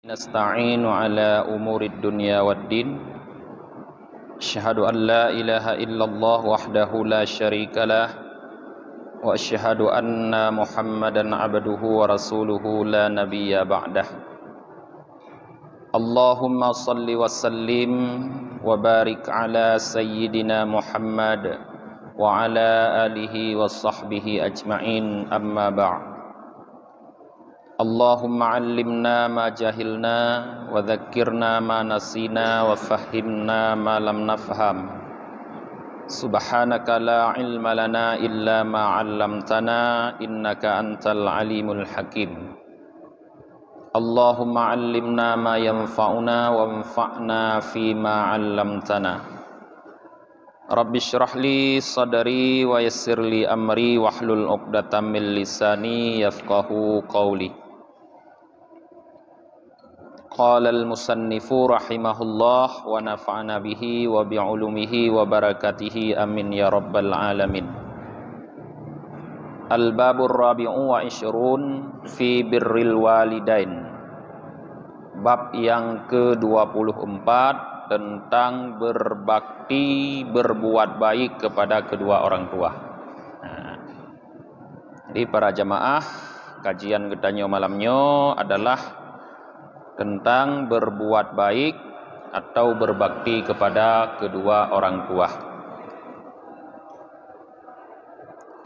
Nasta'inu ala umurid dunya waddin. Asyhadu an la ilaha illallah wahdahu la syarikalah wa asyhadu anna Muhammadan abduhu wa rasuluhu la nabiyya ba'dah. Allahumma salli wa sallim wa barik ala sayyidina Muhammad wa ala alihi wa sahbihi ajma'in, amma ba'd. Allahumma 'allimna ma jahilna wa dhakkirna ma nasina wa fahhimna ma lam nafham. Subhanaka la ilma lana illa ma 'allamtana innaka antal alimul hakim. Allahumma 'allimna ma yanfa'una wanfa'na fima 'allamtana. Rabbi shrah li sadri wa yassir li amri wahlul 'uqdatam min lisani yafqahu qawli. Qala al-musannifu rahimahullah wa nafa'ana bihi wa bi'ulumihi wa barakatihi amin ya rabbal alamin. Al-babur rabi'u wa ishrun fi birril walidain. Bab yang ke-24 tentang berbakti, berbuat baik kepada kedua orang tua. Jadi para jamaah, kajian gedanyo malamnya adalah tentang berbuat baik atau berbakti kepada kedua orang tua.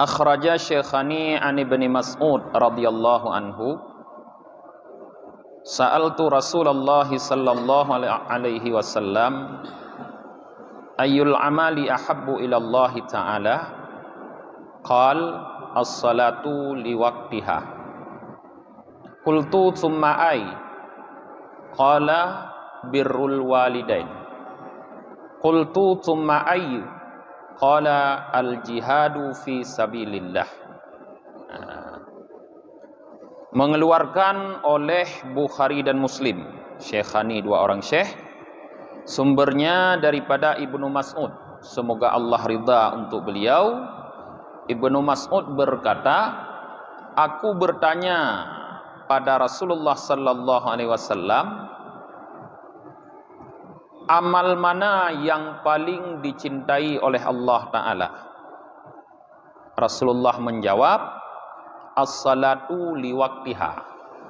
Akhraja Syekhani an Ibni Mas'ud radhiyallahu anhu, sa'altu Rasulullah sallallahu alaihi wasallam ayyul amali ahabbu ila Allah ta'ala, qal as-salatu liwaqtiha. Qultu thumma ay? Qala birrul walidain. Qultu thumma ayyu? Qala al jihadu fi sabilillah. Mengeluarkan oleh Bukhari dan Muslim. Syekhani, dua orang syekh. Sumbernya daripada Ibnu Mas'ud, semoga Allah ridha untuk beliau. Ibnu Mas'ud berkata, aku bertanya pada Rasulullah sallallahu alaihi wasallam, amal mana yang paling dicintai oleh Allah Ta'ala? Rasulullah menjawab, as-salatu liwaqtiha,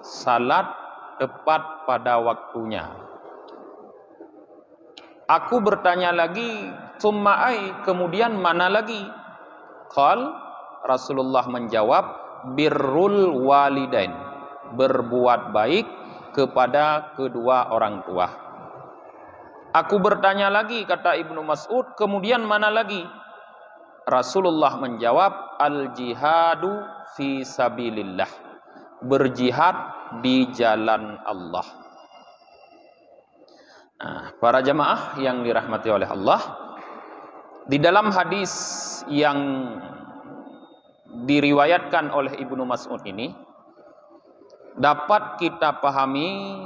salat tepat pada waktunya. Aku bertanya lagi, tsumma ay, kemudian mana lagi? Qal, Rasulullah menjawab, birrul walidain, berbuat baik kepada kedua orang tua. Aku bertanya lagi, kata Ibnu Mas'ud, kemudian mana lagi? Rasulullah menjawab, al jihadu fi sabilillah, berjihad di jalan Allah. Nah, para jamaah yang dirahmati oleh Allah, di dalam hadis yang diriwayatkan oleh Ibnu Mas'ud ini dapat kita pahami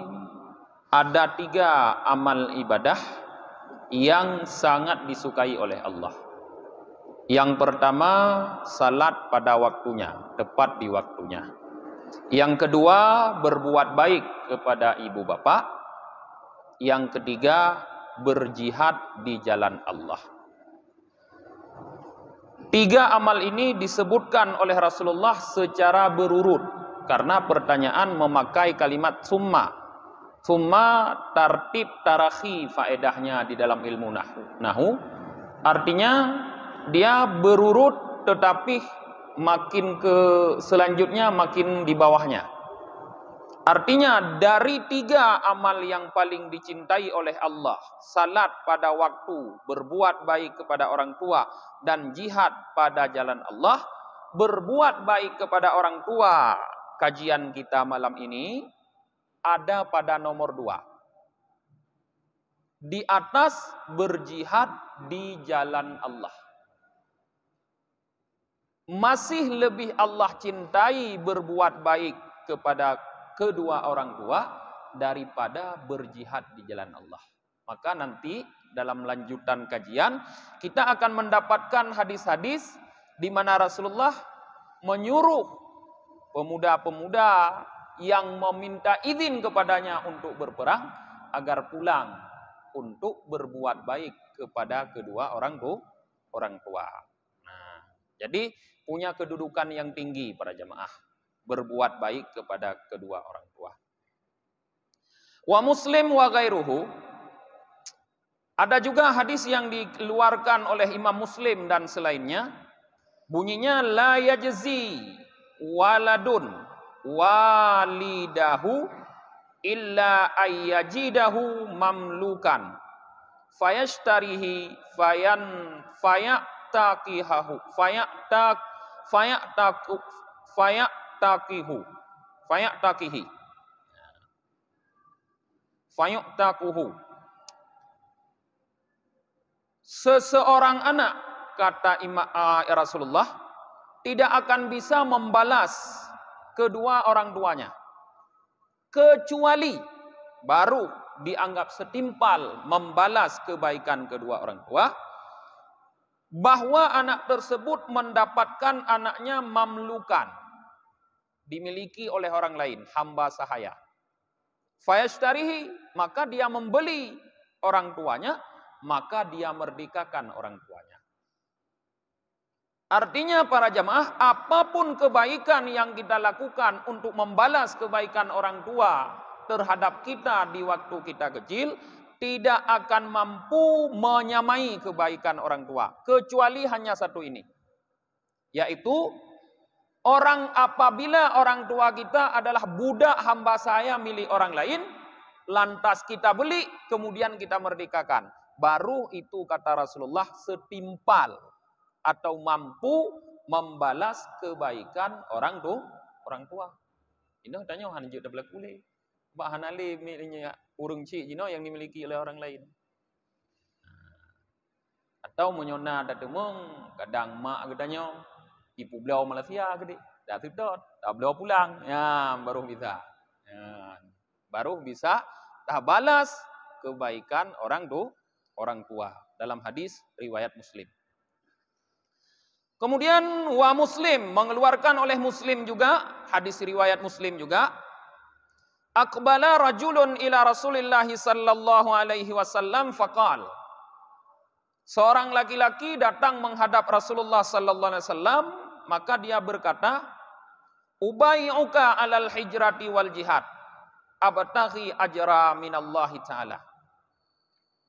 ada 3 amal ibadah yang sangat disukai oleh Allah. Yang pertama, salat pada waktunya, tepat di waktunya. Yang kedua, berbuat baik kepada ibu bapak. Yang ketiga, berjihad di jalan Allah. 3 amal ini disebutkan oleh Rasulullah secara berurut, karena pertanyaan memakai kalimat summa. Summa tartib tarakhi faedahnya di dalam ilmu nahu. Artinya dia berurut, tetapi makin ke selanjutnya makin di bawahnya. Artinya dari 3 amal yang paling dicintai oleh Allah, salat pada waktu, berbuat baik kepada orang tua, dan jihad pada jalan Allah, berbuat baik kepada orang tua, kajian kita malam ini ada pada nomor 2. Di atas berjihad di jalan Allah. Masih lebih Allah cintai berbuat baik kepada kedua orang tua daripada berjihad di jalan Allah. Maka nanti dalam lanjutan kajian kita akan mendapatkan hadis-hadis di mana Rasulullah menyuruh pemuda-pemuda yang meminta izin kepadanya untuk berperang agar pulang untuk berbuat baik kepada kedua orang tua. Nah, jadi punya kedudukan yang tinggi para jemaah, berbuat baik kepada kedua orang tua. Wa Muslim wa ghairuhu, ada juga hadis yang dikeluarkan oleh Imam Muslim dan selainnya, bunyinya la yajzi waladun walidahu illa ayyajidahu mamlukan fayashtarihi fayataqihu fayataquhu. Seseorang anak, kata Rasulullah, tidak akan bisa membalas kedua orang tuanya kecuali baru dianggap setimpal membalas kebaikan kedua orang tua, bahwa anak tersebut mendapatkan anaknya mamlukan, dimiliki oleh orang lain, hamba sahaya. Fayashtarihi, maka dia membeli orang tuanya, maka dia merdekakan orang tuanya. Artinya para jamaah, apapun kebaikan yang kita lakukan untuk membalas kebaikan orang tua terhadap kita di waktu kita kecil, tidak akan mampu menyamai kebaikan orang tua, kecuali hanya satu ini, yaitu apabila orang tua kita adalah budak hamba sahaya milik orang lain, lantas kita beli, kemudian kita merdekakan, baru itu kata Rasulullah setimpal atau mampu membalas kebaikan orang tua. Ini tanya hanjut dah belakule. Ba hanale miliknya urang cik jino yang dimiliki oleh orang lain. Atau menyona dak demong, kadang mak katanya ibu beliau Malaysia gede. Dak tutut, dak beliau pulang. Ya, baru bisa. Ya, baru bisa tak balas kebaikan orang tua. Dalam hadis riwayat Muslim. Kemudian wa Muslim, mengeluarkan oleh Muslim juga, hadis riwayat Muslim juga, aqbala rajulun ila Rasulillah sallallahu alaihi wasallam faqal, seorang laki-laki datang menghadap Rasulullah sallallahu alaihi wasallam, maka dia berkata, ubayyuka alal hijrati wal jihad abtaghi ajra minallahi ta'ala.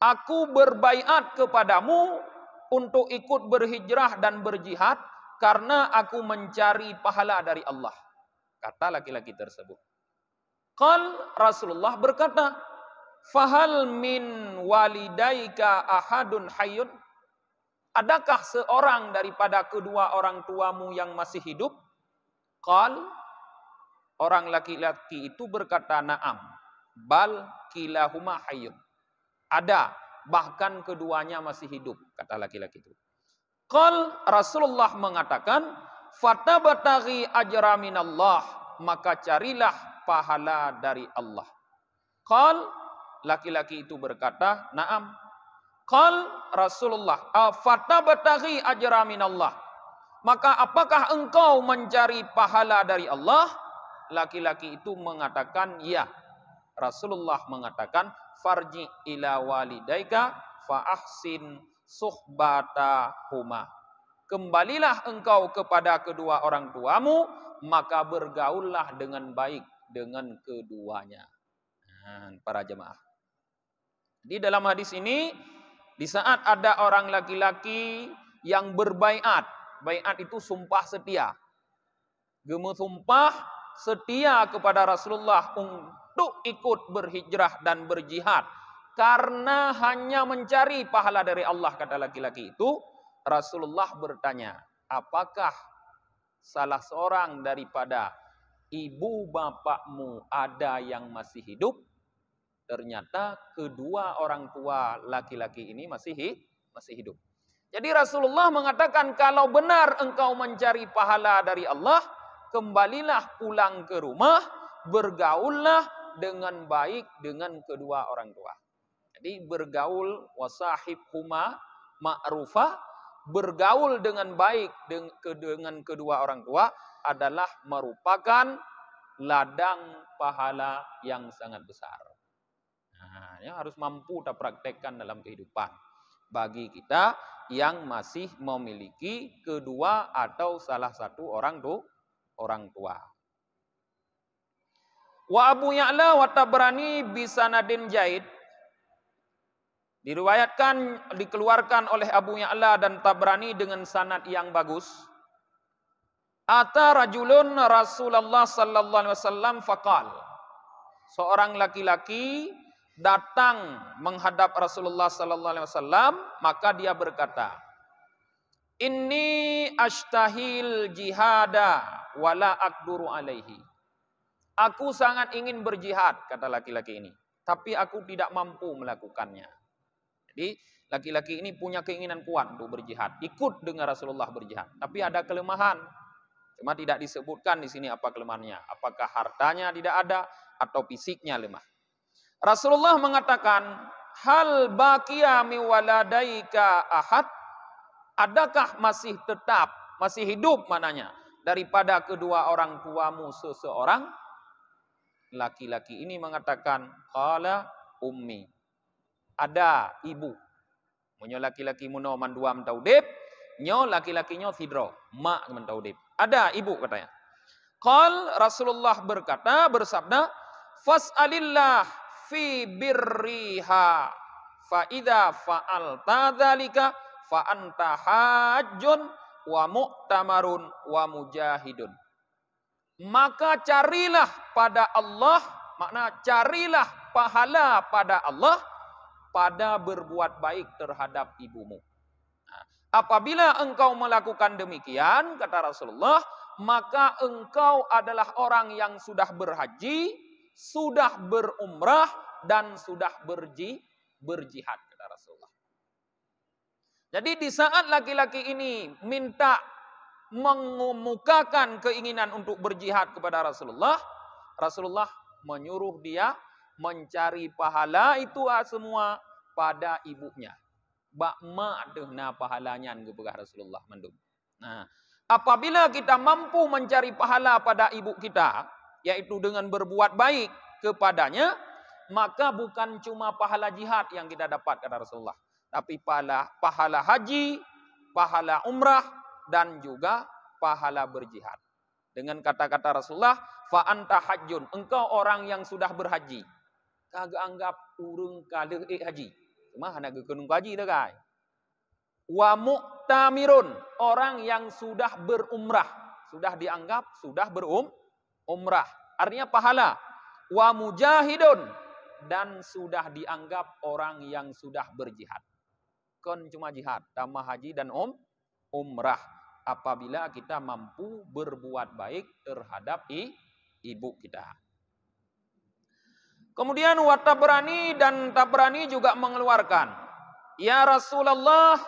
Aku berbaiat kepadamu untuk ikut berhijrah dan berjihad karena aku mencari pahala dari Allah, kata laki-laki tersebut. Rasulullah berkata, fahal min walidaika ahadun hayyun, adakah seorang daripada kedua orang tuamu yang masih hidup? Orang laki-laki itu berkata, na'am, bal kilahuma hayyun, ada, bahkan keduanya masih hidup, kata laki-laki itu. Rasulullah mengatakan, fatabtaghi ajra minallah, maka carilah pahala dari Allah. Laki-laki itu berkata, na'am. Rasulullah, fatabtaghi ajra minallah, maka apakah engkau mencari pahala dari Allah? Laki-laki itu mengatakan, ya. Rasulullah mengatakan, farji ila walidaika fa ahsin suhbatahuma, kembalilah engkau kepada kedua orang tuamu, maka bergaullah dengan baik dengan keduanya. Para jemaah, di dalam hadis ini, di saat ada orang laki-laki yang berbaiat, baiat itu sumpah setia, sumpah setia kepada Rasulullah untuk ikut berhijrah dan berjihad karena hanya mencari pahala dari Allah, kata laki-laki itu. Rasulullah bertanya, apakah salah seorang daripada ibu bapakmu ada yang masih hidup? Ternyata kedua orang tua laki-laki ini masih hidup. Jadi Rasulullah mengatakan, kalau benar engkau mencari pahala dari Allah, kembalilah pulang ke rumah, bergaullah dengan baik dengan kedua orang tua. Jadi bergaul wasahib huma ma'rufah, bergaul dengan baik dengan kedua orang tua adalah merupakan ladang pahala yang sangat besar. Nah, yang harus mampu kita praktekkan dalam kehidupan. Bagi kita yang masih memiliki kedua atau salah satu orang tua. Wa Abu Ya'la wa Tabrani bisanadin jaid. Dikeluarkan oleh Abu Ya'la dan Tabrani dengan sanad yang bagus. Ata rajulun Rasulullah sallallahu alaihi wasallam faqal. Seorang laki-laki datang menghadap Rasulullah sallallahu alaihi wasallam, maka dia berkata, "Inni ashtahil jihada wala aqduru alaihi." Aku sangat ingin berjihad, kata laki-laki ini, tapi aku tidak mampu melakukannya. Jadi laki-laki ini punya keinginan kuat untuk berjihad, ikut dengan Rasulullah berjihad, tapi ada kelemahan. Cuma tidak disebutkan di sini apa kelemahannya. Apakah hartanya tidak ada atau fisiknya lemah. Rasulullah mengatakan, hal baqiya mi waladaika ahad? Adakah masih hidup mananya daripada kedua orang tuamu seseorang? Laki-laki ini mengatakan, qala ummi. Ada ibu. Munyo laki-laki muno mandua mentaudib, nyo laki-laki nyo sidro, mak mentaudib. Ada ibu katanya. Qal Rasulullah bersabda, fas'alillah fi birriha fa idza fa'alta dzalika fa anta hajjun wa mu'tamarun wa mujahidun. Maka carilah pada Allah, makna carilah pahala pada Allah pada berbuat baik terhadap ibumu. Nah, apabila engkau melakukan demikian, kata Rasulullah, maka engkau adalah orang yang sudah berhaji, sudah berumrah, dan sudah berjihad, kata Rasulullah. Jadi di saat laki-laki ini minta mengemukakan keinginan untuk berjihad kepada Rasulullah, Rasulullah menyuruh dia mencari pahala itu semua pada ibunya. Bak mak dehna pahalanya kepada Rasulullah mendung. Nah, apabila kita mampu mencari pahala pada ibu kita, yaitu dengan berbuat baik kepadanya, maka bukan cuma pahala jihad yang kita dapat, kata Rasulullah, tapi pahala haji, pahala umrah, dan juga pahala berjihad. Dengan kata-kata Rasulullah, fa anta hajjun, engkau orang yang sudah berhaji. Kagak anggap urung kali haji. Cuma hendak kenung haji dah kai. Wa mu'tamirun, orang yang sudah berumrah, sudah dianggap sudah berumrah. Artinya pahala. Wa mujahidun, dan sudah dianggap orang yang sudah berjihad. Kon cuma jihad, tambah haji dan umrah. Apabila kita mampu berbuat baik terhadap ibu kita. Kemudian Tabrani dan Tabrani juga mengeluarkan, ya Rasulullah,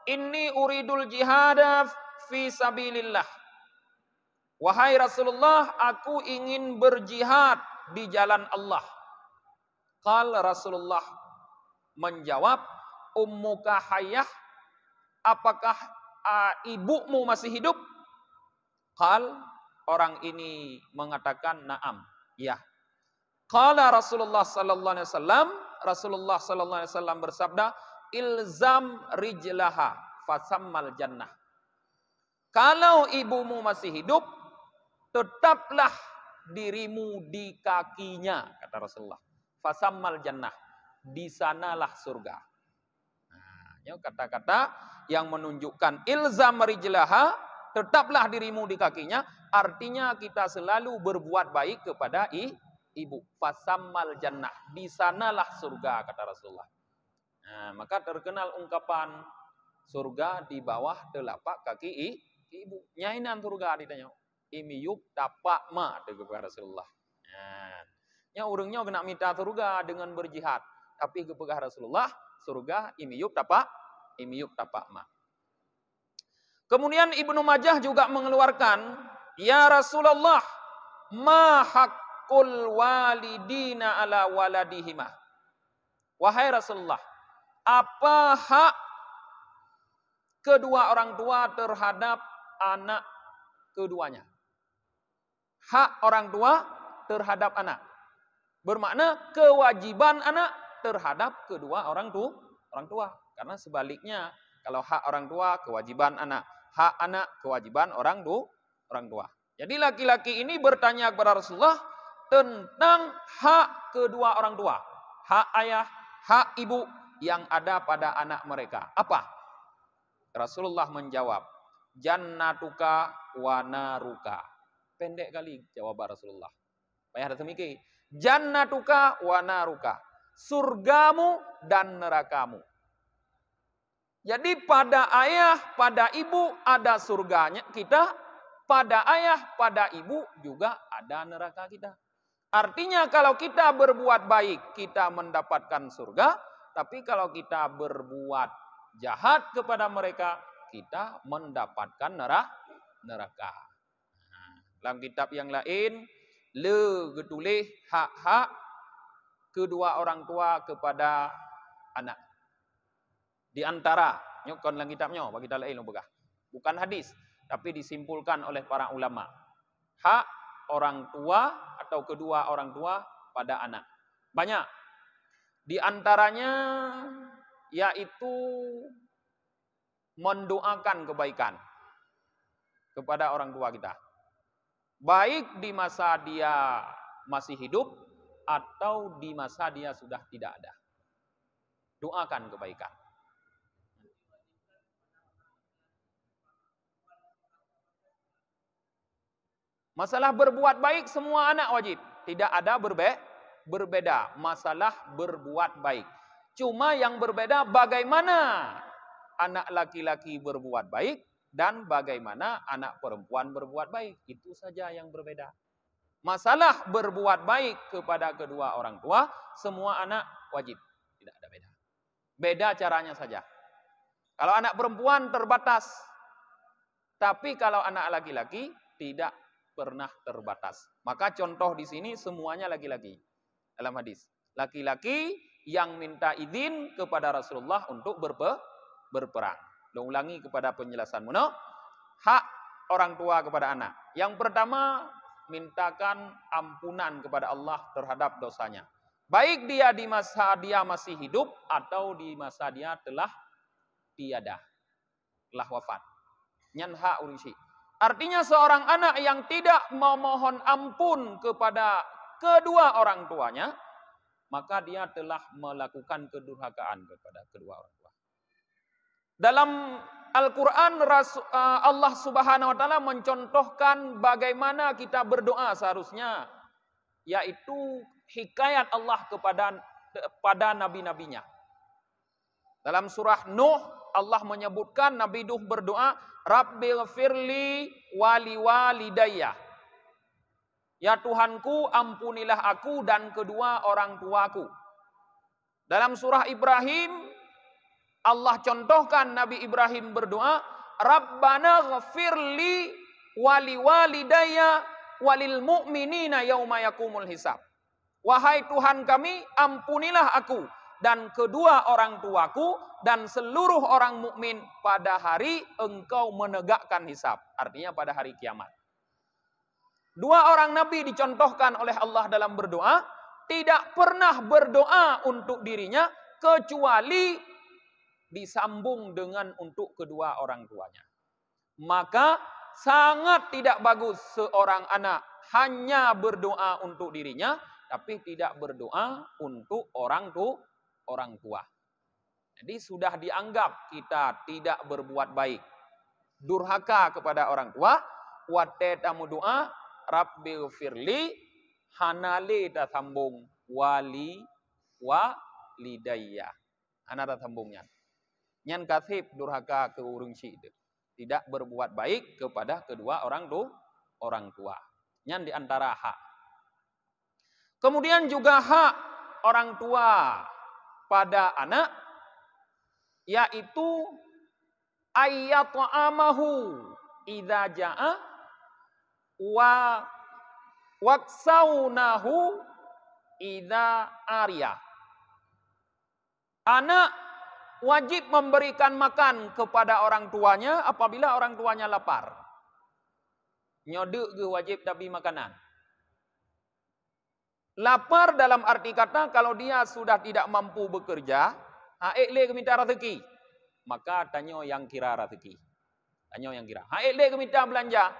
inni uridul jihada fi sabilillah. Wahai Rasulullah, aku ingin berjihad di jalan Allah. Qal Rasulullah menjawab, ummuka hayyah, apakah ibumu masih hidup? Qal, orang ini mengatakan na'am, ya. Qala Rasulullah sallallahu alaihi wasallam, Rasulullah sallallahu alaihi wasallam bersabda, ilzam rijlaha fasammal jannah. Kalau ibumu masih hidup, tetaplah dirimu di kakinya, kata Rasulullah. Fasammal jannah, di sanalah surga. Nah, kata-kata yang menunjukkan ilzam rijlaha, tetaplah dirimu di kakinya, artinya kita selalu berbuat baik kepada ibu. Fasammal jannah, di sanalah surga, kata Rasulullah. Nah, maka terkenal ungkapan surga di bawah telapak kaki ibu. Nyainan surga ditanya. Imiyuk tapak ma, kepada Rasulullah. Nah, nya urangnya kena minta surga dengan berjihad, tapi kepada Rasulullah surga imiyuk tapak ma. Kemudian Ibnu Majah juga mengeluarkan, ya Rasulullah, ma haqqul walidina ala waladihima. Wahai Rasulullah, apa hak kedua orang tua terhadap anak keduanya? hak orang tua terhadap anak. Bermakna kewajiban anak terhadap kedua orang tua. Karena sebaliknya, kalau hak orang tua kewajiban anak, hak anak kewajiban orang tua. Jadi laki-laki ini bertanya kepada Rasulullah tentang hak kedua orang tua, hak ayah, hak ibu yang ada pada anak mereka. Apa? Rasulullah menjawab, jannatuka wa naruka. Pendek kali jawaban Rasulullah. Payah ada semiki. Jannatuka wa naruka. Surgamu dan nerakamu. Jadi pada ayah, pada ibu ada surganya kita, pada ayah, pada ibu juga ada neraka kita. Artinya kalau kita berbuat baik, kita mendapatkan surga, tapi kalau kita berbuat jahat kepada mereka, kita mendapatkan neraka. Dalam kitab yang lain, getulih hak-hak kedua orang tua kepada anak. Di antara nyokon lang kitabnya bagi lain begah. Bukan hadis, tapi disimpulkan oleh para ulama. Hak orang tua atau kedua orang tua pada anak. Banyak. Di antaranya yaitu mendoakan kebaikan kepada orang tua kita. Baik di masa dia masih hidup atau di masa dia sudah tidak ada. Doakan kebaikan. Masalah berbuat baik semua anak wajib. Tidak ada berbeda. Masalah berbuat baik. Cuma yang berbeda bagaimana anak laki-laki berbuat baik dan bagaimana anak perempuan berbuat baik. Itu saja yang berbeda. Masalah berbuat baik kepada kedua orang tua, semua anak wajib. Tidak ada beda. Beda caranya saja. Kalau anak perempuan terbatas. Tapi kalau anak laki-laki tidak pernah terbatas. Maka contoh di sini semuanya laki-laki. Dalam hadis. Laki-laki yang minta izin kepada Rasulullah untuk berperang. Ulangi kepada penjelasanmu. No? Hak orang tua kepada anak. Yang pertama, mintakan ampunan kepada Allah terhadap dosanya. Baik dia di masa dia masih hidup atau di masa dia telah tiada. Telah wafat. Nyanha urisi. Artinya seorang anak yang tidak memohon ampun kepada kedua orang tuanya, maka dia telah melakukan kedurhakaan kepada kedua orang tua. Dalam Al-Quran, Allah Subhanahu Wa Taala mencontohkan bagaimana kita berdoa seharusnya, yaitu hikayat Allah kepada nabi-nabinya. Dalam surah Nuh, Allah menyebutkan Nabi Nuh berdoa, Rabbil firli wali walidayya. Ya Tuhanku, ampunilah aku dan kedua orang tuaku. Dalam surah Ibrahim, Allah contohkan Nabi Ibrahim berdoa, Rabbana ghafirli wali walidayya walil mu'minina yauma yakumul hisab. Wahai Tuhan kami, ampunilah aku dan kedua orang tuaku dan seluruh orang mukmin pada hari engkau menegakkan hisab. Artinya pada hari kiamat. Dua orang nabi dicontohkan oleh Allah dalam berdoa, tidak pernah berdoa untuk dirinya kecuali disambung dengan untuk kedua orang tuanya. Maka sangat tidak bagus seorang anak hanya berdoa untuk dirinya, tapi tidak berdoa untuk orang tua. Jadi sudah dianggap kita tidak berbuat baik, durhaka kepada orang tua, wate tamu doa, Rabbil firli, hanale ta sambung, wali walidayya. Ana ta sambungnya. Nyan kasib durhaka ke urung si itu. Tidak berbuat baik kepada kedua orang tua. Nyan di antara hak. Kemudian juga hak orang tua pada anak, yaitu ayyata'amahu idza jaa wa waksaunahu idza arya. Anak wajib memberikan makan kepada orang tuanya apabila orang tuanya lapar. Nyodek ke wajib tapi makanan. Lapar dalam arti kata kalau dia sudah tidak mampu bekerja, haik le ke minta rezeki. Maka tanya yang kira rezeki. Tanya yang kira. Haik le ke minta belanja.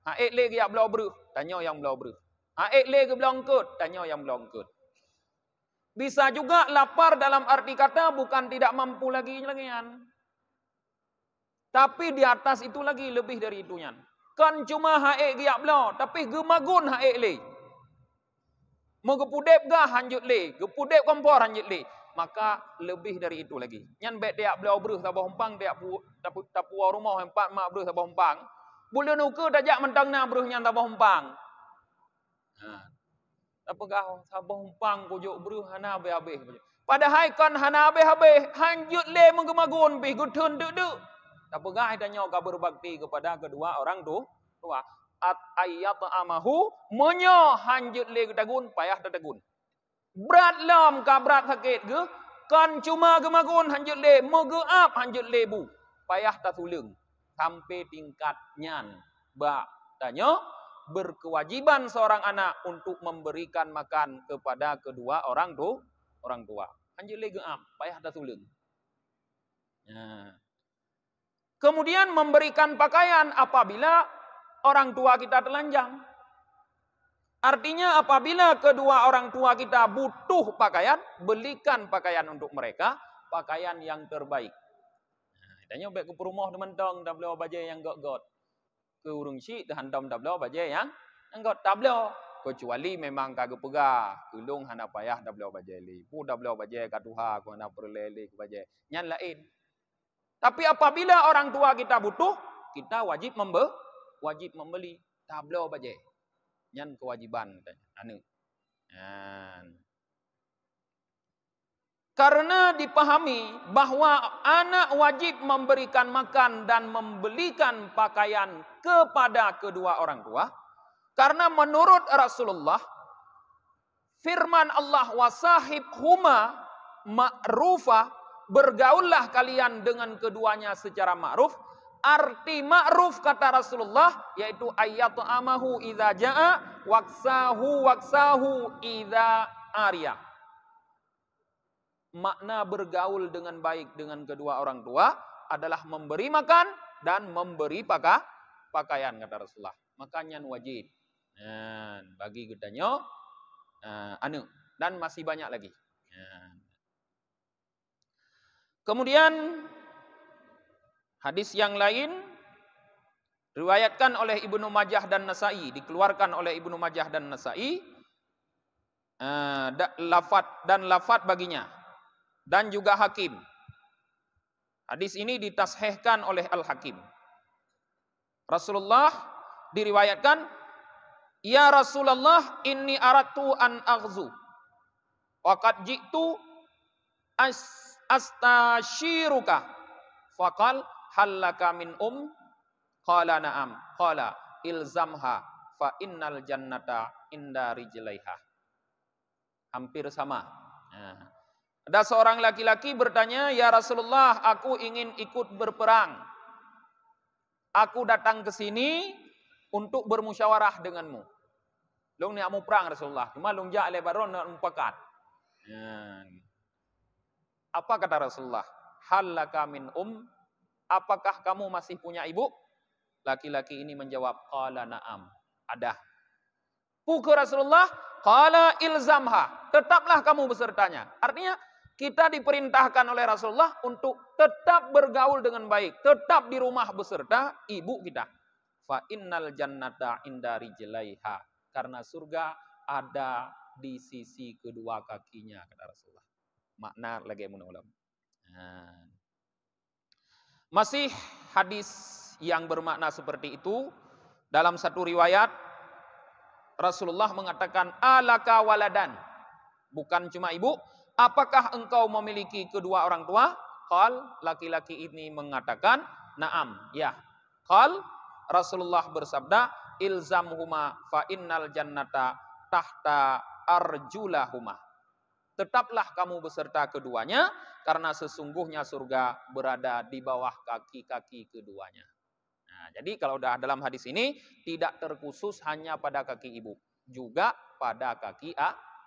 Haik le ke yak belau beruh. Tanya yang belau beruh. Haik le ke belau angkut. Tanya yang belau angkut. Bisa juga lapar dalam arti kata bukan tidak mampu lagi. Tapi di atas itu lagi lebih dari itunya. Kan cuma haik ke yak belau. Tapi gemagun haik le. Mau gepudep gah hanjut le, gepudep kompor hanjut le, maka lebih dari itu lagi. Nyan bet dia belau beruh tabah hempang dia tapu rumah empat mak beruh tabah hempang. Bulan uke dajak mentang na beruh nyan tabah hempang. Apa gah tabah hempang kujuk beruh hana habis. Padahal kan hana habis hanjut le menggemagun bih gutun duk. Apa gah tanya kabar bakti kepada kedua orang tu tua. At ayat amahu menyo hanjut le ketagun payah tetagun. Berat lam ka berat sakit ke kan cuma gemagun hanjut le megeap hanjut le bu payah tatulung sampai tingkat nyan ba tanya berkewajiban seorang anak untuk memberikan makan kepada kedua orang tua. Hanjut le geap payah tatulung. Kemudian memberikan pakaian apabila orang tua kita telanjang. Artinya apabila kedua orang tua kita butuh pakaian, belikan pakaian untuk mereka, pakaian yang terbaik. Tanya baik ke perumah teman-teman, tak boleh baju yang got-got. Ke urung syik, hantam tak boleh baju yang got, tak boleh. Kecuali memang kagak pegah, kelung hana payah tak boleh baju li. Pu tak boleh baju katuha, ku hana perlele ke baju. Nyan lain. Tapi apabila orang tua kita butuh, kita wajib membeli tablau baje. Nyan kewajiban anu. Karena dipahami bahwa anak wajib memberikan makan dan membelikan pakaian kepada kedua orang tua. Karena menurut Rasulullah, firman Allah wasahib huma ma'rufah, bergaullah kalian dengan keduanya secara ma'ruf. Arti ma'ruf kata Rasulullah yaitu ayatu amahu idza jaa waksahu idza arya. Makna bergaul dengan baik dengan kedua orang tua adalah memberi makan dan memberi pakaian kata Rasulullah. Makanya wajib. Bagi gedanya dan masih banyak lagi. Kemudian hadis yang lain riwayatkan oleh Ibnu Majah dan Nasa'i, dikeluarkan oleh Ibnu Majah dan Nasa'i, lafaz baginya dan juga Hakim. Hadis ini ditashihkan oleh Al-Hakim. Rasulullah diriwayatkan, "Ya Rasulullah, inni aratu an aghzu. Wa qad ji'tu astashiruka." Faqal hallaka min qala na'am qala ilzamha fa innal jannata inda rijlaiha. Hampir sama. Ada seorang laki-laki bertanya, "Ya Rasulullah, aku ingin ikut berperang. Aku datang ke sini untuk bermusyawarah denganmu." Long ni amu perang Rasulullah, cuma long ja lebaron nak mupakat. Apa kata Rasulullah? Hallaka min apakah kamu masih punya ibu? Laki-laki ini menjawab, qala na'am, ada. Puka Rasulullah, qala ilzamha, tetaplah kamu besertanya. Artinya kita diperintahkan oleh Rasulullah untuk tetap bergaul dengan baik, tetap di rumah beserta ibu kita. Fa innal jannata inda rijlaiha, karena surga ada di sisi kedua kakinya kata Rasulullah. Makna lagi ulama. Masih hadis yang bermakna seperti itu. Dalam satu riwayat Rasulullah mengatakan, alaka waladan, bukan cuma ibu, apakah engkau memiliki kedua orang tua? Qal, laki-laki ini mengatakan, na'am, ya. Qal, Rasulullah bersabda, ilzamhuma fa innal jannata tahta arjulahuma. Tetaplah kamu beserta keduanya, karena sesungguhnya surga berada di bawah kaki-kaki keduanya. Nah, Jadi kalau dah dalam hadis ini tidak terkhusus hanya pada kaki ibu, juga pada kaki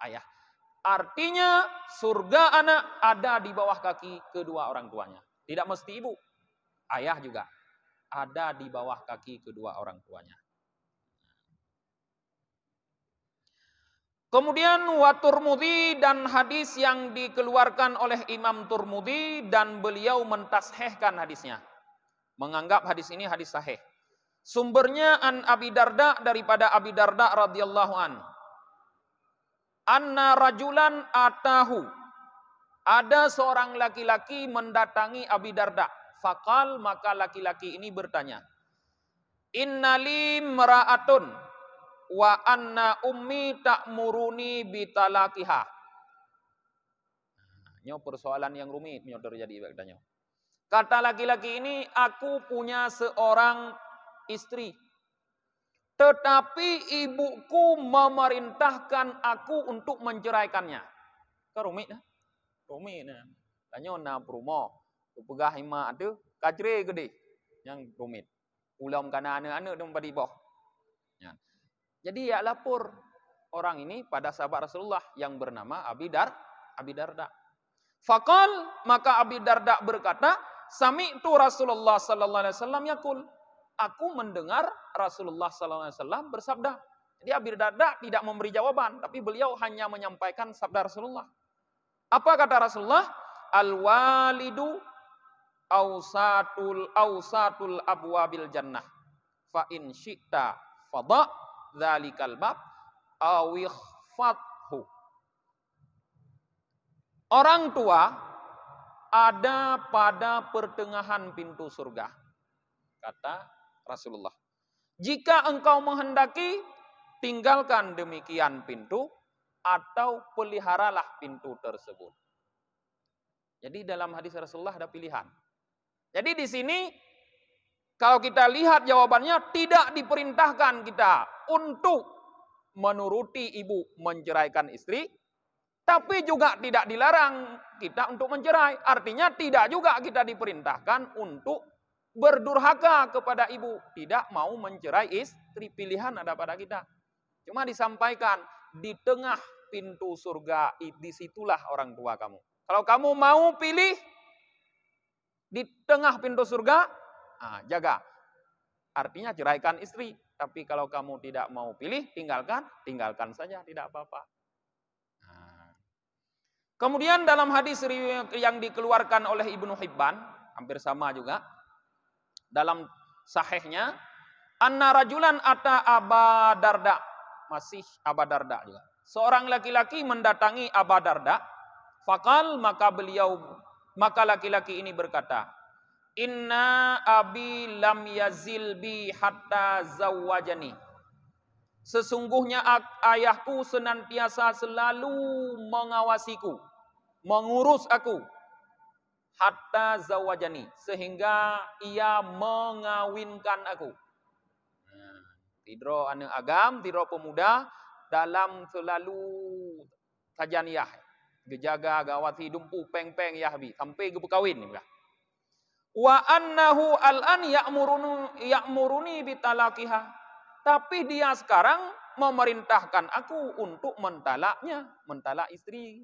ayah. Artinya surga anak ada di bawah kaki kedua orang tuanya. Tidak mesti ibu, ayah juga ada di bawah kaki kedua orang tuanya. Kemudian wa Turmudi, dan hadis yang dikeluarkan oleh Imam Turmudi dan beliau mentashehkan hadisnya. Menganggap hadis ini hadis sahih. Sumbernya an Abi Darda, daripada Abi Darda radhiyallahu an. Anna rajulan atahu. Ada seorang laki-laki mendatangi Abi Darda. Faqal, maka laki-laki ini bertanya. Innali mra'atun wa anna ummi ta'muruni bitalaqiha. Ini persoalan yang rumit nyo terjadi katanya. Kata laki-laki ini, aku punya seorang istri, tetapi ibuku memerintahkan aku untuk menceraikannya. Rumit nah. Rumit nah. Tanya na perumo, pegah hima tu kacre gede yang rumit. Ulam kana anak-anak dan pada iboh. Ya. Jadi ya lapor orang ini pada sahabat Rasulullah yang bernama Abi Darda. Faqal, maka Abi Darda berkata, sami'tu Rasulullah sallallahu alaihi wasallam yaqul, aku mendengar Rasulullah sallallahu alaihi wasallam bersabda. Jadi Abi Darda tidak memberi jawaban, tapi beliau hanya menyampaikan sabda Rasulullah. Apa kata Rasulullah? Al-walidu ausatul abwabil jannah. Fa in syi'ta fadha dzalikal bab aw ikhfathu. Orang tua ada pada pertengahan pintu surga, kata Rasulullah. Jika engkau menghendaki, tinggalkan demikian pintu atau peliharalah pintu tersebut. Jadi dalam hadis Rasulullah ada pilihan. Jadi di sini kalau kita lihat jawabannya, tidak diperintahkan kita untuk menuruti ibu menceraikan istri, tapi juga tidak dilarang kita untuk mencerai. Artinya tidak juga kita diperintahkan untuk berdurhaka kepada ibu, tidak mau mencerai istri. Pilihan ada pada kita. Cuma disampaikan di tengah pintu surga, disitulah orang tua kamu. Kalau kamu mau pilih di tengah pintu surga, jaga. Artinya ceraikan istri. Tapi kalau kamu tidak mau pilih, tinggalkan saja, tidak apa-apa. Kemudian dalam hadis yang dikeluarkan oleh Ibnu Hibban, hampir sama juga, dalam sahihnya, anna rajulan ata Aba Darda, masih Aba Darda juga. Seorang laki-laki mendatangi Aba Darda, faqal, maka laki-laki ini berkata, inna abi lam yazil bi hatta zawwajani. Sesungguhnya ayahku senantiasa selalu mengawasiku, mengurus aku, hatta zawajani, sehingga ia mengawinkan aku. Tidro anak agam, tidro pemuda dalam selalu tajaniah, gejaga gawati dumpu peng-peng yahbi sampai ke berkawin ni. Wa annahu al-an ya'muruni bitalaqiha. Tapi dia sekarang memerintahkan aku untuk mentalak istri.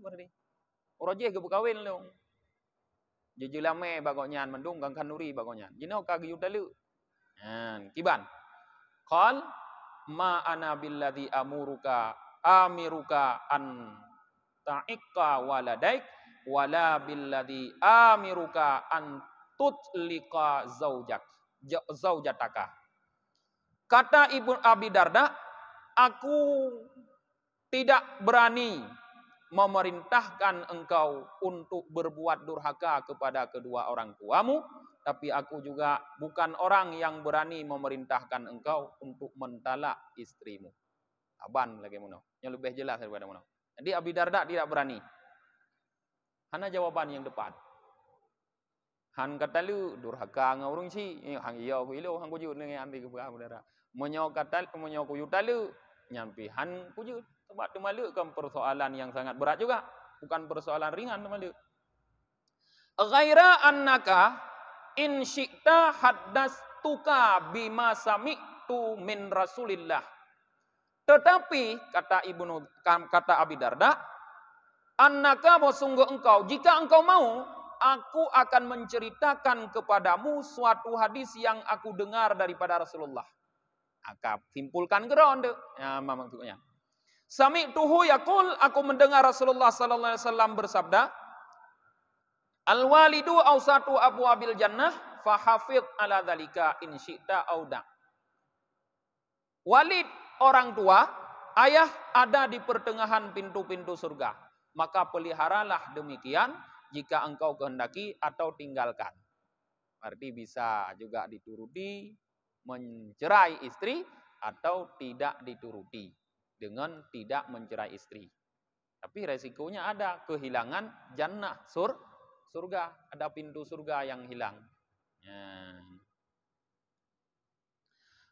Orangnya ke berkawin dong. Jejilame bagonyan mendung gang kanuri bagonyan. Jino kagi utalu. Kiban. Qal ma ana billadhi amiruka an ta'iqqa waladaik wala billadhi amiruka an tutliqa zaujataka. Kata Ibu Abi Darda, aku tidak berani memerintahkan engkau untuk berbuat durhaka kepada kedua orang tuamu, tapi aku juga bukan orang yang berani memerintahkan engkau untuk mentalak istrimu. Aban lagi muno. Yang lebih jelas daripada muno. Jadi Abi Darda tidak berani. Hana jawaban yang depan. Han kata lu durhaka ngurung si, hang iya ku ilo hang kujut dengan ambil ke Abu Darda. Menyo kuyut talu nyampi han kujut. Sebab temalu kan persoalan yang sangat berat juga, bukan persoalan ringan temalu. Ghaira annaka in syi'ta haddatuka bima sami'tu min Rasulillah. Tetapi kata Abi Darda, annaka sungguh engkau, jika engkau mau, aku akan menceritakan kepadamu suatu hadis yang aku dengar daripada Rasulullah. Akak simpulkan geron tu. Ya, maksudnya. Sami'tuhu yaqul, aku mendengar Rasulullah sallallahu alaihi wasallam bersabda, al-walidu awsatu abwabil jannah fahafidh ala dzalika in syi'ta auda. Walid, orang tua, ayah ada di pertengahan pintu-pintu surga. Maka peliharalah demikian jika engkau kehendaki atau tinggalkan. Berarti bisa juga dituruti, mencerai istri atau tidak dituruti dengan tidak mencerai istri. Tapi resikonya ada, kehilangan jannah, surga. Ada pintu surga yang hilang.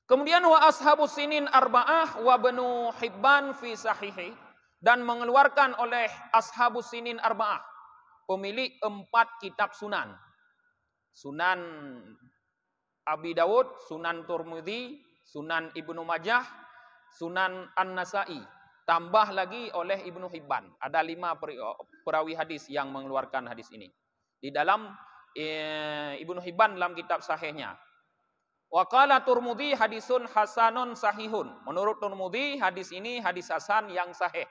Kemudian wa ashabus sinin arba'ah wa Ibnu Hibban fi sahihi, dan mengeluarkan oleh ashabus sinin arba'ah, pemilik 4 kitab sunan. Sunan Abi Dawud, Sunan Tirmidzi, Sunan Ibnu Majah, Sunan An-Nasa'i. Tambah lagi oleh Ibnu Hibban. Ada 5 perawi hadis yang mengeluarkan hadis ini. Di dalam Ibnu Hibban dalam kitab sahihnya. Wa qala Tirmidzi hadisun hasanun sahihun. Menurut Tirmidzi hadis ini hadis hasan yang sahih.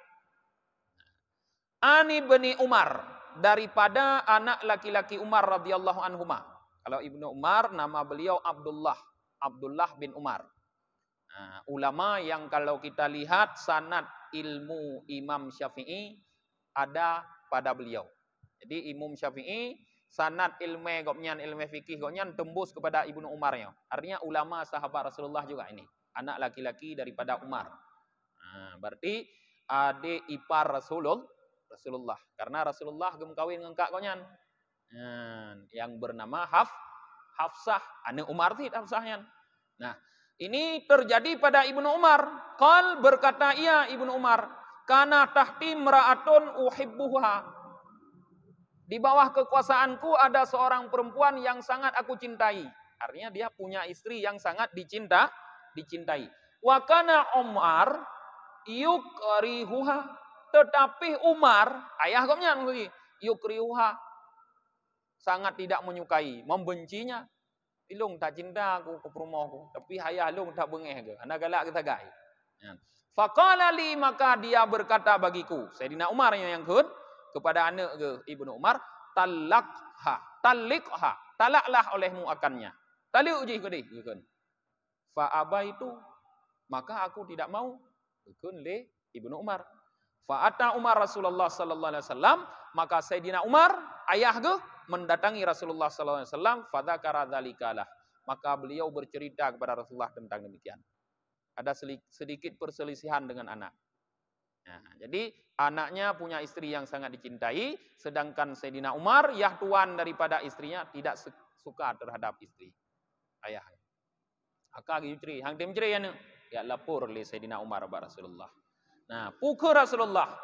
Ani bin Umar, daripada anak laki-laki Umar radhiyallahu anhuma. Kalau Ibnu Umar nama beliau Abdullah bin Umar. Ulama yang kalau kita lihat sanad ilmu Imam Syafi'i ada pada beliau. Jadi Imam Syafi'i sanad ilmu fikih gopnyan tembus kepada Ibnu Umar ya. Artinya ulama sahabat Rasulullah juga ini. Anak laki-laki daripada Umar. Berarti adik ipar Rasulullah. Karena Rasulullah kawin ngengkak gopnyan. Yang bernama Hafsah. Anak Umar tidak Hafsahnya. Nah, ini terjadi pada Ibnu Umar. Qal, berkata ia Ibnu Umar, kana tahti mra'atun uhibbuha. Di bawah kekuasaanku ada seorang perempuan yang sangat aku cintai. Artinya dia punya istri yang sangat dicintai. Wa kana Umar yukrihuha. Tetapi Umar, ayah gopnya yukrihuha, sangat tidak menyukai, membencinya. Ilung tak cinta aku ke rumahku, tapi ayah lung tak bengeh ke. Anak galak kita gai. Faqala li, maka dia berkata bagiku, Sayyidina Umar yang kepada anak ke Ibnu Umar, talikha, talaklah olehmu akannya. Taliuk je ke dia. Fa abaitu, maka aku tidak mau. Ikun le Ibnu Umar. Fa ata Umar Rasulullah sallallahu alaihi wasallam, maka Sayyidina Umar ayah ke mendatangi Rasulullah sallallahu alaihi wasallam, fadzakara dzalikalah. Maka beliau bercerita kepada Rasulullah tentang demikian. Ada sedikit perselisihan dengan anak. Nah, jadi anaknya punya istri yang sangat dicintai, sedangkan Sayyidina Umar, yah tuan daripada istrinya, tidak suka terhadap istri ayah. Akak istri, hang tim ceri ya lapor li Sayyidina Umar ba Rasulullah. Nah, pukul Rasulullah.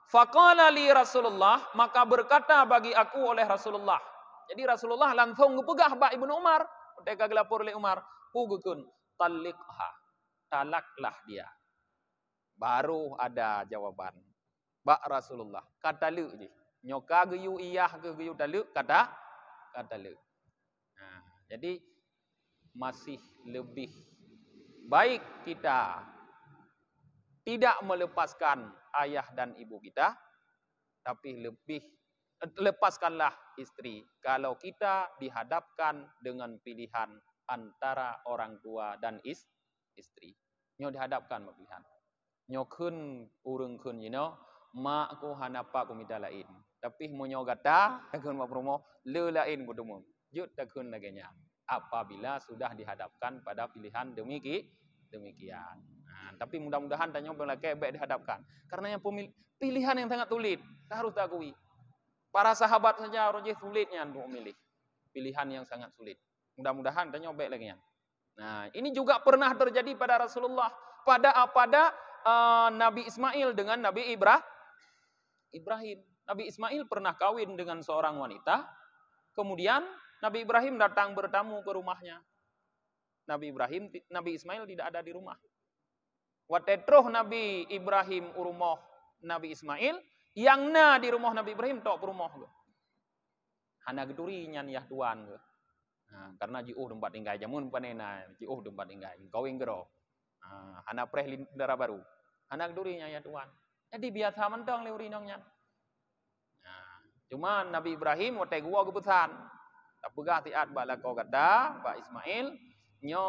Faqala li Rasulullah, maka berkata bagi aku oleh Rasulullah. Jadi Rasulullah langsung ngepegah ba Ibnu Umar, ketika lapor li Umar, pugukun talikha, talaklah dia. Baru ada jawaban. Bak Rasulullah. Kata lu je. Nyoka geyu iyah ke geyu talu. Kata lu. Nah, jadi masih lebih baik kita tidak melepaskan ayah dan ibu kita. Tapi lepaskanlah istri. Kalau kita dihadapkan dengan pilihan antara orang tua dan istri. Nyo dihadapkan pilihan. Nyokun urung kun mak ku hanapa ku minta lain, tapi monyo gata kun ma promo le lain ku demu jut takun laganya apabila sudah dihadapkan pada pilihan demikian. Nah, tapi mudah-mudahan tanya belake baik dihadapkan, karena yang pilihan yang sangat sulit harus diakui. Para sahabat saja rojih sulitnya untuk memilih pilihan yang sangat sulit. Mudah-mudahan tanya baik lagi. Nah, ini juga pernah terjadi pada Rasulullah pada Nabi Ismail dengan Nabi Ibrahim. Nabi Ismail pernah kawin dengan seorang wanita. Kemudian Nabi Ibrahim datang bertamu ke rumahnya. Nabi Ibrahim, Nabi Ismail tidak ada di rumah. Watetruh Nabi Ibrahim urumah Nabi Ismail, yang na di rumah Nabi Ibrahim tok perumah ke. Hana geduri nyan yah tuan ke. Karena jiuh tempat tinggal jamun panena, jiuh tempat tinggal. Kau inggro. Hana preh lindara baru. Hana geduri nyan yah tuan. Jadi biasa mentong leuri nongnya. Cuma Nabi Ibrahim watai gua keputusan. Tak pegah tiat bala kau kata, Pak Ismail, nyo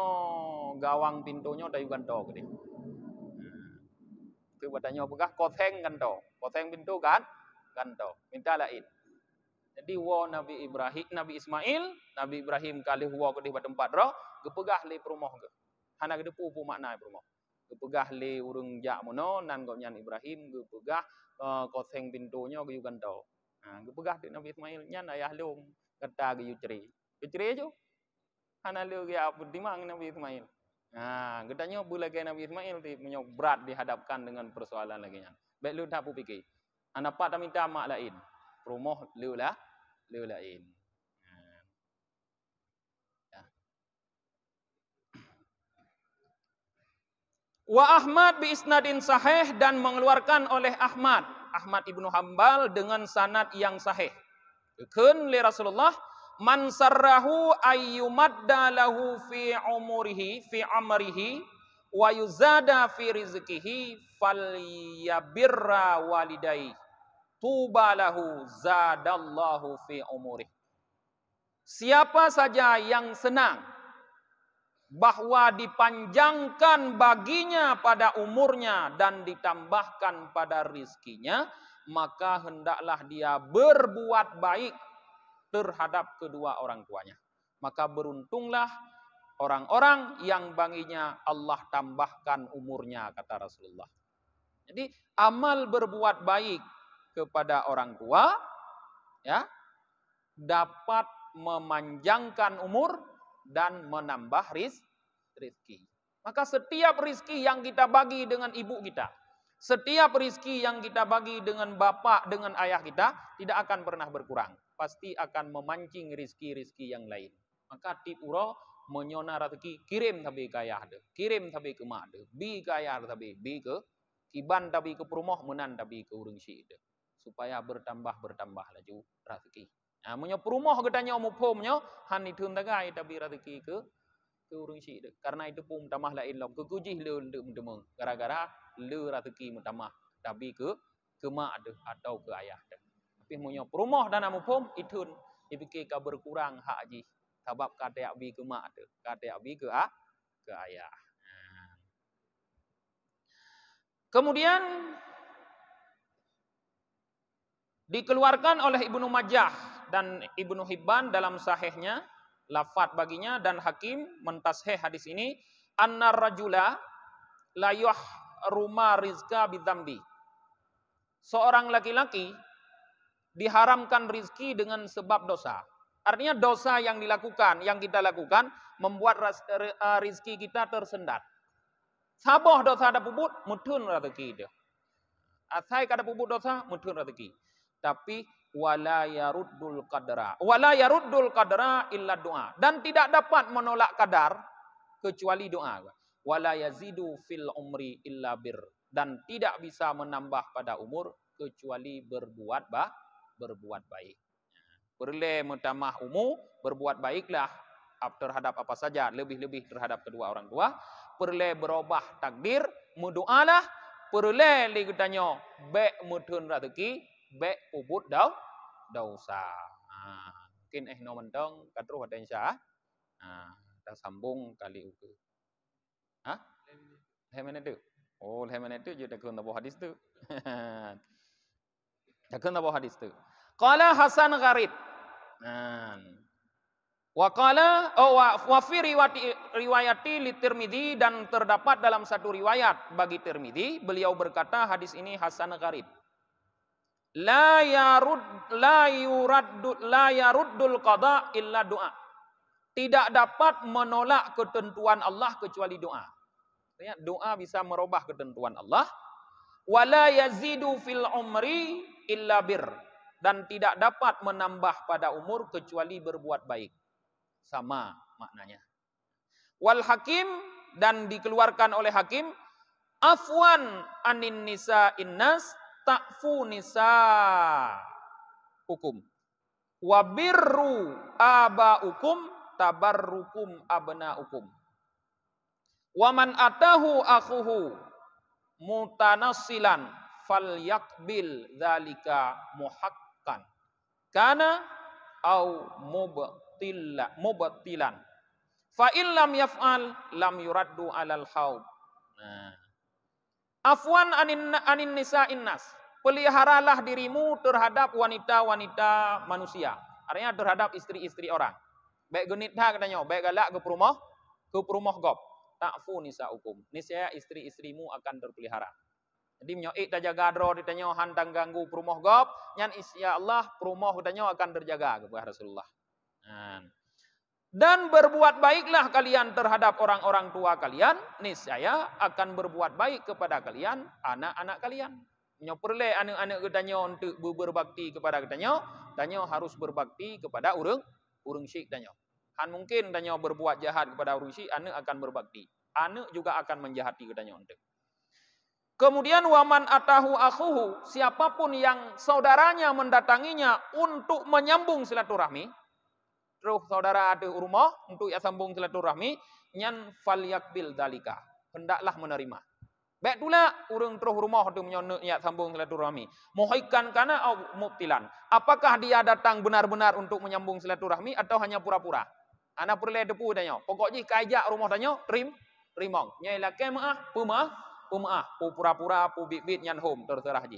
gawang pintunya dayu ganto gede. Itu batanya pegah koteng ganto. Koteng pintu kan? Ganto. Minta lain. Jadi wa Nabi Ibrahim, Nabi Ismail, Nabi Ibrahim kali wa gede tempat roh, gepegah le perumah ke. Hana gede pu makna perumah. Gepegah le urung jak mono nan kau nyan Ibrahim gepegah koteng pintunya gayu ganto. Gepegah di Nabi Ismail nyan ayah lung kata gayu ceri. Ceri aja. Hana lu ya budimang Nabi Ismail. Katanya boleh ke Nabi Ismail punya berat dihadapkan dengan persoalan lagi nya. Baik lu tak pikir. Anak pak minta mak lain. Rumah lu lain. Wa Ahmad bi isnadin sahih, dan mengeluarkan oleh Ahmad Ibnu Hambal dengan sanad yang sahih. Kun li Rasulullah man sarrahu ayyumadda lahu fi umurihi fi amrihi wa yuzada fi rizqihi falyabirra walidayhi tuba lahu zadallahu fi umurihi. Siapa saja yang senang bahwa dipanjangkan baginya pada umurnya dan ditambahkan pada rizkinya, maka hendaklah dia berbuat baik terhadap kedua orang tuanya. Maka beruntunglah orang-orang yang baginya Allah tambahkan umurnya, kata Rasulullah. Jadi amal berbuat baik kepada orang tua ya dapat memanjangkan umur dan menambah rizki. Maka setiap rizki yang kita bagi dengan ibu kita, setiap rizki yang kita bagi dengan bapak, dengan ayah kita, tidak akan pernah berkurang. Pasti akan memancing rizki-rizki yang lain. Maka tip uro menyona rezeki, kirim tabi ke ayah de, kirim tabi ke mak de, bi ke ayah tabi, bi ke kiban tabi ke perumah, menan tabi ke urung si de, supaya bertambah laju rezeki. Munyo perumah katanya umumnya han itu tagai tabi rezeki ke urung si de. Karena itu pun tamah lain lom ke kujih le demeng gara-gara le rezeki mutamah tabi ke mak de atau ke ayah de. Tapi munyo perumah dan umum itu dipikir ka berkurang hak haji sebab kata abi ke mak de, kata abi ke ayah. Kemudian dikeluarkan oleh Ibnu Majah dan Ibnu Hibban dalam sahihnya, lafaz baginya, dan Hakim mentasheh hadis ini, annar rajula la yuhruma rizqa bidzambi. Seorang laki-laki diharamkan rizki dengan sebab dosa. Artinya dosa yang dilakukan, yang kita lakukan membuat rizki kita tersendat. Saboh dosa ada puput, mutun rezeki dia. Asai kada puput dosa, mutun rezeki. Tapi wala yaruddul qadra illa doa, dan tidak dapat menolak kadar kecuali doa. Wala yazidu fil umri illa bir, dan tidak bisa menambah pada umur kecuali berbuat baik. Boleh menambah umur, berbuat baiklah terhadap apa saja, lebih-lebih terhadap kedua orang tua. Boleh berubah takdir, mendoalah. Boleh ligutanya baik mutun rezeki, baik ubud dosa. Mungkin no mentong katru ada insya. Kita sambung kali uku. Lemen itu. Oh, lemen itu je takun tabu hadis tu. Takun tabu hadis tu. Qala Hasan Gharib. Wa qala wa fi riwayati li Tirmidzi, dan terdapat dalam satu riwayat bagi Tirmidzi, beliau berkata hadis ini hasan gharib. La yaruddul qada illa doa. Tidak dapat menolak ketentuan Allah kecuali doa. Doa bisa merubah ketentuan Allah. Wala yazidu fil umri illa bir, dan tidak dapat menambah pada umur kecuali berbuat baik. Sama maknanya. Wal hakim, dan dikeluarkan oleh hakim, afwan anin nisa innas ta'fu nisa hukum. Wa birru abaukum tabarrukum abnaukum. Wa man atahu akhuhu mutanassilan falyaqbil dzalika muhaqqan kana au mubtilan. Fa in lam yaf'al lam yuraddu 'alal haud. Nah. Afwan anin nisa'in nas. Peliharalah dirimu terhadap wanita-wanita manusia. Artinya terhadap istri-istri orang. Baik genit dah katanya, baik galak ke perumah gop. Ta'fu nisa'ukum. Niscaya istri-istrimu akan terpelihara. Jadi menyoik dah jaga dro ditanya hantang ganggu perumah gop, nyan insyaallah perumah katanya akan terjaga kepada Rasulullah. Nah. Dan berbuat baiklah kalian terhadap orang-orang tua kalian, niscaya akan berbuat baik kepada kalian, anak-anak kalian. Nyo perle anak-anak katanya untuk berbakti kepada katanya, tanya harus berbakti kepada urang syik tanya. Han mungkin tanya berbuat jahat kepada urang syik, anak akan berbakti. Anak juga akan menjahati katanya untuk. Kemudian waman atahu akhuhu, siapapun yang saudaranya mendatanginya untuk menyambung silaturahmi, terus saudara ada rumah untuk ya sambung silaturahmi, nyan falyakbil dalika, hendaklah menerima. Baik pula urang terus rumah tu menyonak ya sambung silaturahmi. Muhaikan kana au mubtilan. Apakah dia datang benar-benar untuk menyambung silaturahmi atau hanya pura-pura? Ana perle depu tanya. Pokoknya kajak rumah tanya, rimong. Nyai lake maah, pu pura-pura, pu bit-bit nyan home terserah ji.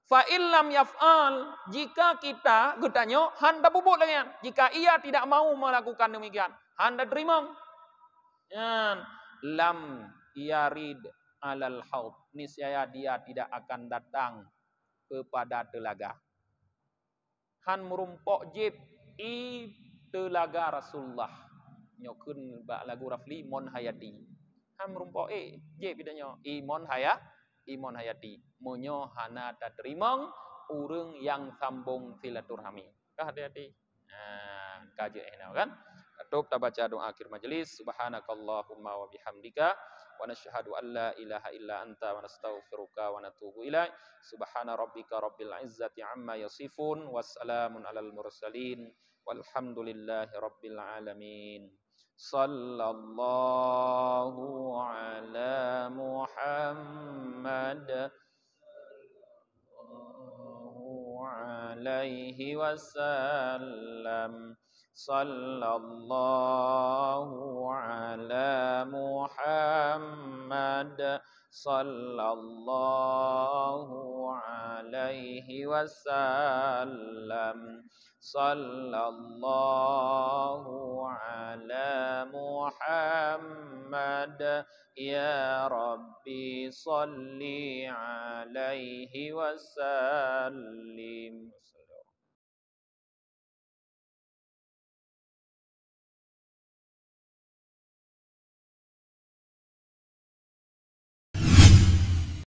Fa illam yaf'al, jika kita getanya handa bubuk dengan, jika ia tidak mau melakukan demikian, handa terima. Yan lam yarid alal haud, niscaya dia tidak akan datang kepada telaga. Han merumpok jib i telaga Rasulullah. Nyokun ba lagu Rafli mon hayati. Han merumpok jib bidanya imon hayati. Monyo hana tak terima urang yang sambung silaturahmi. Kah hati-hati. Nah, kaje enak kan? Tutup kita baca doa akhir majelis. Subhanakallahumma wa bihamdika wa nashhadu an la ilaha illa anta wa nastaghfiruka wa natubu ilaik. Subhana rabbika rabbil izzati amma yasifun, wassalamun alal mursalin, walhamdulillahi rabbil alamin. Sallallahu ala Muhammad alaihi wasallam. Sallallahu ala Muhammad sallallahu alaihi wasallam. Sallallahu ala Muhammad ya Rabbi salli alaihi wasallim.